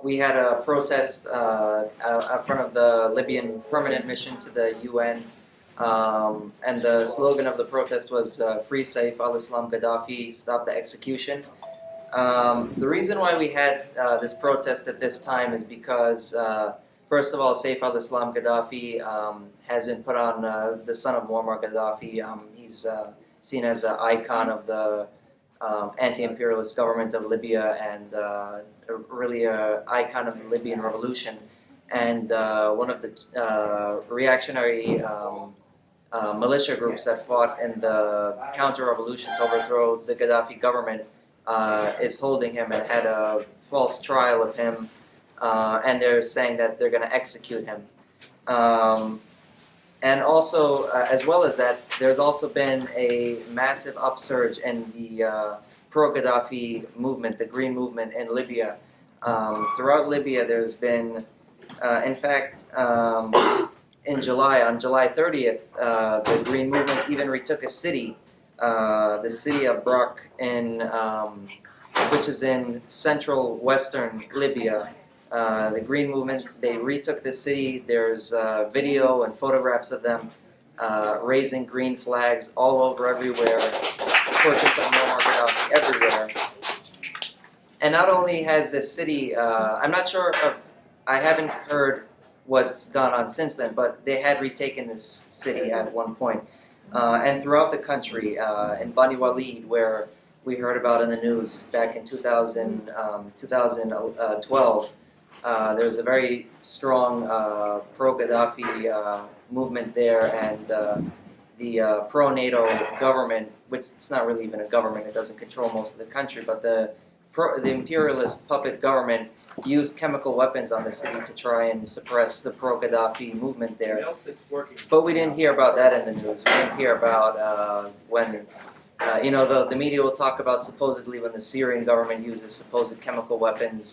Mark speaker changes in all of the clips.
Speaker 1: we had a protest out front of the Libyan permanent mission to the UN, and the slogan of the protest was "Free Saif al-Islam Gaddafi, stop the execution." The reason why we had this protest at this time is because, first of all, Saif al-Islam Gaddafi has been put on the son of Muammar Gaddafi. He's seen as an icon of the anti-imperialist government of Libya and really an icon of the Libyan revolution. And one of the reactionary militia groups that fought in the counter-revolution to overthrow the Gaddafi government is holding him and had a false trial of him, and they're saying that they're going to execute him. And also, as well as that, there's also been a massive upsurge in the pro-Gaddafi movement, the Green Movement in Libya. Throughout Libya, there's been, in fact, on July 30th, the Green Movement even retook a city, the city of Brock, which is in central western Libya. The Green Movement, they retook the city. There's video and photographs of them raising green flags all over everywhere, portraits of Muammar Gaddafi everywhere. And not only has this city, I'm not sure I haven't heard what's gone on since then, but they had retaken this city at one point. And throughout the country, in Bani Walid, where we heard about in the news back in 2012, there was a very strong pro-Gaddafi movement there, and the pro-NATO government, which it's not really even a government, it doesn't control most of the country, but the imperialist puppet government used chemical weapons on the city to try and suppress the pro-Gaddafi movement there. But we didn't hear about that in the news. We didn't hear about when the media will talk about supposedly when the Syrian government uses supposed chemical weapons,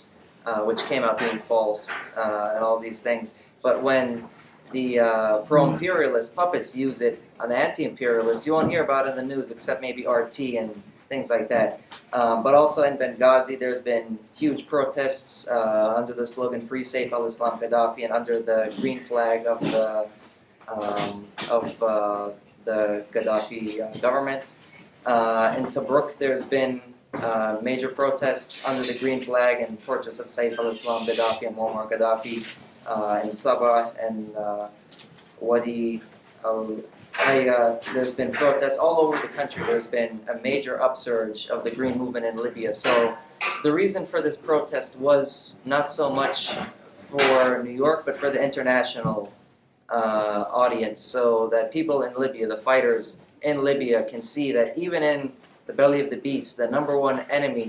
Speaker 1: which came out being false, and all these things. But when the pro-imperialist puppets use it on the anti-imperialists, you won't hear about it in the news except maybe RT and things like that. But also in Benghazi, there's been huge protests under the slogan "Free Saif al-Islam Gaddafi" and under the green flag of the Gaddafi government. In Tobruk, there's been major protests under the green flag and portraits of Saif al-Islam Gaddafi and Muammar Gaddafi. In Sabah and Wadi there's been protests all over the country. There's been a major upsurge of the Green Movement in Libya. So the reason for this protest was not so much for New York, but for the international audience, so that people in Libya, the fighters in Libya, can see that even in the belly of the beast, the number one enemy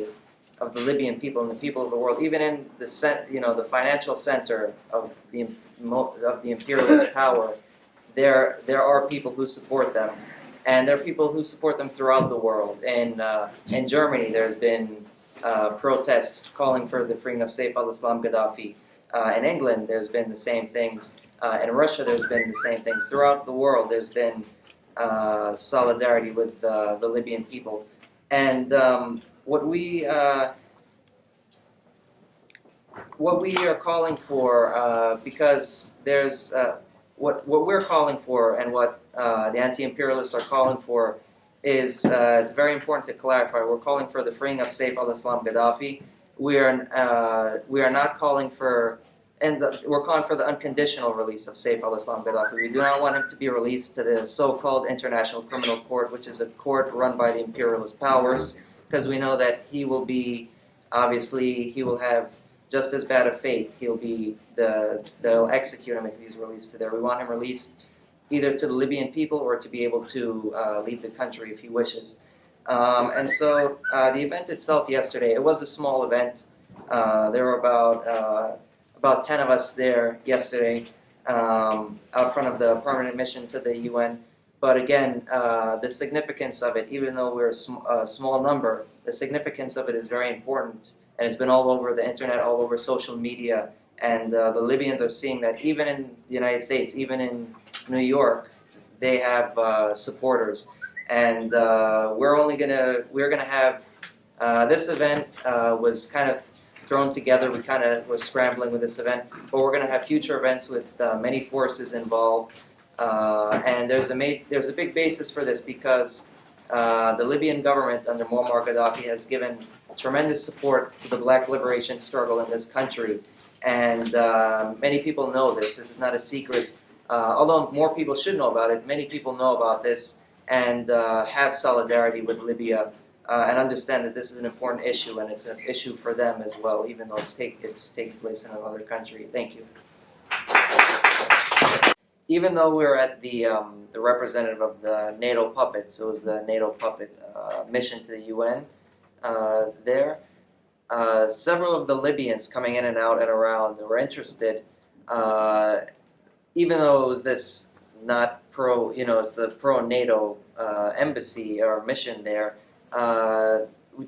Speaker 1: of the Libyan people and the people of the world, even in the financial center of the imperialist power, there are people who support them, and there are people who support them throughout the world. And in Germany, there's been protests calling for the freeing of Saif al-Islam Gaddafi. In England, there's been the same things. In Russia, there's been the same things. Throughout the world, there's been solidarity with the Libyan people. And what we are calling for, because there's what we're calling for, and what the anti-imperialists are calling for, is it's very important to clarify. We're calling for the freeing of Saif al-Islam Gaddafi. We are not calling for, we're calling for the unconditional release of Saif al-Islam Gaddafi. We do not want him to be released to the so-called International Criminal Court, which is a court run by the imperialist powers, because we know that he will have just as bad a fate. They'll execute him if he's released to there. We want him released either to the Libyan people or to be able to leave the country if he wishes. And so the event itself yesterday, it was a small event. There were about 10 of us there yesterday out front of the permanent mission to the UN. But again, the significance of it, even though we're a small number, the significance of it is very important. And it's been all over the internet, all over social media. And the Libyans are seeing that even in the United States, even in New York, they have supporters. And we're gonna have this event was kind of thrown together. We kind of were scrambling with this event, but we're going to have future events with many forces involved. And there's a big basis for this because the Libyan government under Muammar Gaddafi has given tremendous support to the black liberation struggle in this country. And many people know this. This is not a secret. Although more people should know about it, many people know about this and have solidarity with Libya and understand that this is an important issue and it's an issue for them as well, even though it's taking place in another country. Thank you. Even though we're at the representative of the NATO puppets, it was the NATO puppet mission to the UN there. Several of the Libyans coming in and out and around were interested, even though it was this not pro, it's the pro-NATO embassy or mission there.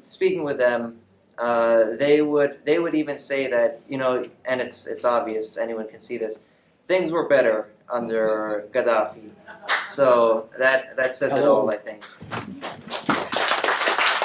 Speaker 1: Speaking with them, they would even say that, and it's obvious, anyone can see this, things were better under Gaddafi. So that says it all, I think.